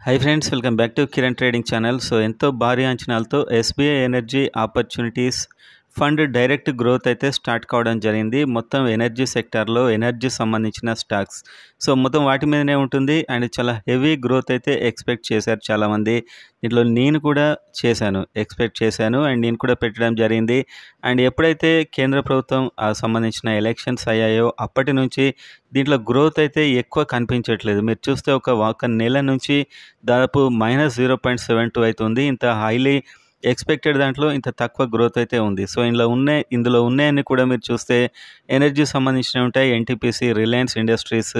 Hi friends, welcome back to Kiran trading channel. So ఎంతో భారీ అంచనాలతో SBI energy opportunities fund direct growth అయితే start కావడం జరిగింది. మొత్తం ఎనర్జీ సెక్టార్లో ఎనర్జీ సంబంధించిన స్టాక్స్, సో మొత్తం వాటి మీదనే ఉంటుంది. అండ్ చాలా హెవీ గ్రోత్ అయితే ఎక్స్పెక్ట్ చేశారు చాలామంది. దీంట్లో నేను కూడా ఎక్స్పెక్ట్ చేశాను అండ్ నేను కూడా పెట్టడం జరిగింది. అండ్ ఎప్పుడైతే కేంద్ర ప్రభుత్వం సంబంధించిన ఎలక్షన్స్ అయ్యాయో అప్పటి నుంచి దీంట్లో గ్రోత్ అయితే ఎక్కువ కనిపించట్లేదు. మీరు చూస్తే ఒక నెల నుంచి దాదాపు -0.72 అవుతుంది. ఇంత హైలీ ఎక్స్పెక్టెడ్ దాంట్లో ఇంత తక్కువ గ్రోత్ అయితే ఉంది. సో ఇందులో ఉన్నాయని కూడా మీరు చూస్తే ఎనర్జీ సంబంధించినవి ఉంటాయి. NTPC, Reliance industries,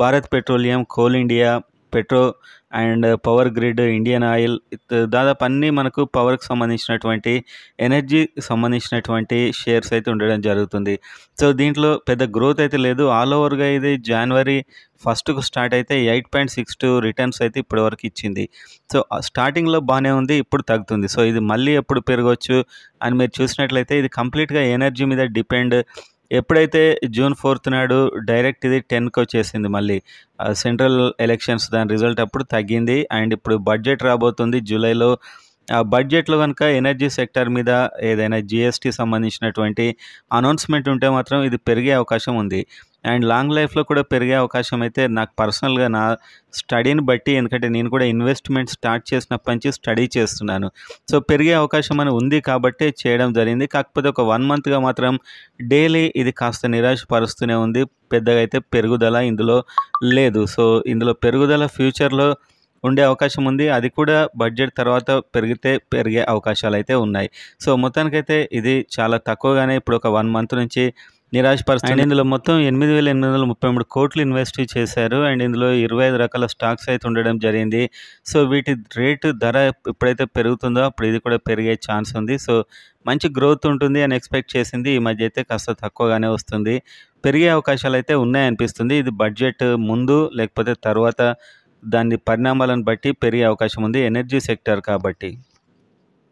Bharat petroleum, coal India, petro and power grid, Indian oil, దాదాపు అన్నీ మనకు పవర్కి సంబంధించినటువంటి ఎనర్జీ సంబంధించినటువంటి షేర్స్ అయితే ఉండడం జరుగుతుంది. సో దీంట్లో పెద్ద గ్రోత్ అయితే లేదు. ఆల్ ఓవర్గా ఇది జనవరి 1కు స్టార్ట్ అయితే 8.62 రిటర్న్స్ అయితే ఇప్పటివరకు ఇచ్చింది. సో స్టార్టింగ్లో బాగానే ఉంది, ఇప్పుడు తగ్గుతుంది. సో ఇది మళ్ళీ ఎప్పుడు పెరగవచ్చు అని మీరు చూసినట్లయితే ఇది కంప్లీట్గా ఎనర్జీ మీద డిపెండ్. ఎప్పుడైతే జూన్ 4th నాడు డైరెక్ట్ ఇది 10కి వచ్చేసింది. మళ్ళీ సెంట్రల్ ఎలక్షన్స్ దాని రిజల్ట్ అప్పుడు తగ్గింది. అండ్ ఇప్పుడు బడ్జెట్ రాబోతుంది జూలైలో. ఆ బడ్జెట్లో కనుక ఎనర్జీ సెక్టర్ మీద ఏదైనా జిఎస్టీ సంబంధించినటువంటి అనౌన్స్మెంట్ ఉంటే మాత్రం ఇది పెరిగే అవకాశం ఉంది. అండ్ లాంగ్ లైఫ్లో కూడా పెరిగే అవకాశం అయితే నాకు పర్సనల్గా నా స్టడీని బట్టి, ఎందుకంటే నేను కూడా ఇన్వెస్ట్మెంట్ స్టార్ట్ చేసినప్పటి నుంచి స్టడీ చేస్తున్నాను. సో పెరిగే అవకాశం అని ఉంది కాబట్టి చేయడం జరిగింది. కాకపోతే ఒక 1 మంత్గా మాత్రం డైలీ ఇది కాస్త నిరాశపరుస్తూనే ఉంది. పెద్దగా అయితే పెరుగుదల ఇందులో లేదు. సో ఇందులో పెరుగుదల ఫ్యూచర్లో ఉండే అవకాశం ఉంది. అది కూడా బడ్జెట్ తర్వాత పెరిగే అవకాశాలు అయితే ఉన్నాయి. సో మొత్తానికైతే ఇది చాలా తక్కువగానే ఇప్పుడు ఒక 1 మంత్ నుంచి నిరాశపరుస్తుంది. అండ్ ఇందులో మొత్తం 8,833 కోట్లు ఇన్వెస్ట్ చేశారు. అండ్ ఇందులో 25 రకాల స్టాక్స్ అయితే ఉండడం జరిగింది. సో వీటి ధర ఎప్పుడైతే పెరుగుతుందో అప్పుడు ఇది కూడా పెరిగే ఛాన్స్ ఉంది. సో మంచి గ్రోత్ ఉంటుంది అని ఎక్స్పెక్ట్ చేసింది. ఈ మధ్య అయితే కాస్త తక్కువగానే వస్తుంది. పెరిగే అవకాశాలు అయితే ఉన్నాయనిపిస్తుంది. ఇది బడ్జెట్ ముందు లేకపోతే తర్వాత దాని పరిణామాలను బట్టి పెరిగే అవకాశం ఉంది, ఎనర్జీ సెక్టర్ కాబట్టి.